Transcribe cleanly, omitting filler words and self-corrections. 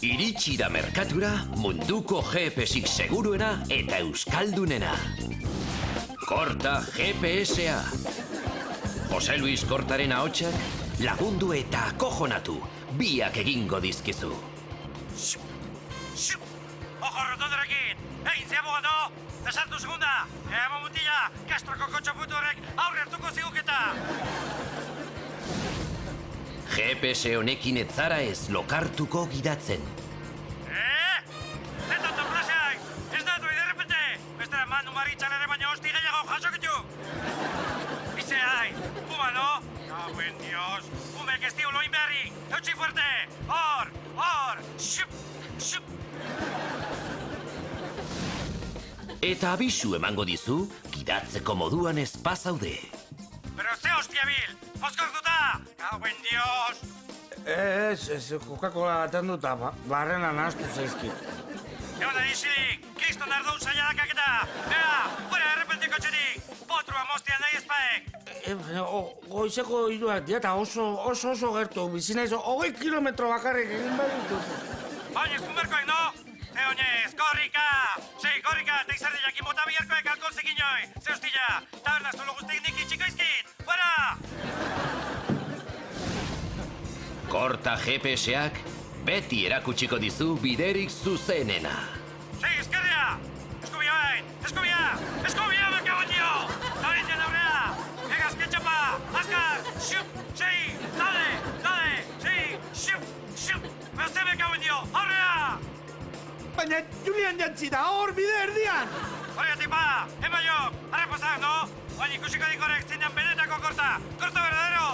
Iritsi da merkatura munduko GPS-ik seguruena eta euskaldunena. Korta GPS-a. Jose Luis Kortaren ahotsak lagundu eta akojonatu biak egingo dizkizu. Ojo rotondorekin! Egin ze abogado! Desartu segunda! Emo mutila! Kastroko kotxo putu horrek aurre hartuko ziguketa! GPS honekin ez zara ez lokartuko gidatzen. Zeta autoklaseak! Ez datu iderrepente! Bestera mandu marritxan ere baina hosti gehiago jasokitu! Ize hai! Puma, no? Buen Dios! Pumek ez diu loin beharri! Eutxi fuerte! Hor! Xup! Xup! Eta abisu emango dizu, gidatzeko moduan ez pasaude. Pero ze hostia bil! Mozkortuta! Buen Dios! Ez, Coca-Cola baten dut, barrena nahaztu zaizkit. Egon da disilik! Kriston ardoun saialakak eta! Ea! Fuera errepentiko txerik! Potrua moztian nahi ezpaek! Goizeko hiruak dieta oso gertu, bizinaiz, 20 kilometro bakarrik egin baditu. Oinez kumerkoek, no? Ze oinez, korrika! Sei, korrika, eta izarde jakin bota biharkoek alkoholzekin joi! Ze hostilla! Taberna zolo guzteik nik itxiko izkit! Fuera! Korta GPS-ak beti erakutsiko dizu biderik zuzenena. Sei, eskerria! Eskubia bain! Eskubia! Eskubia bakaban dio! Laurentian aurrea! Egaz ketxapa! Azkar! Xup! Sei! Dale! Sei! Xup! Xup! Beste bakaban dio! Aurrea! Baina Julian jantzi da, hor bide erdian! Horregatik ba! Ema jo! Arreposan, no? Oain ikusiko dikorek zein den benetako korta! Korta verdadero!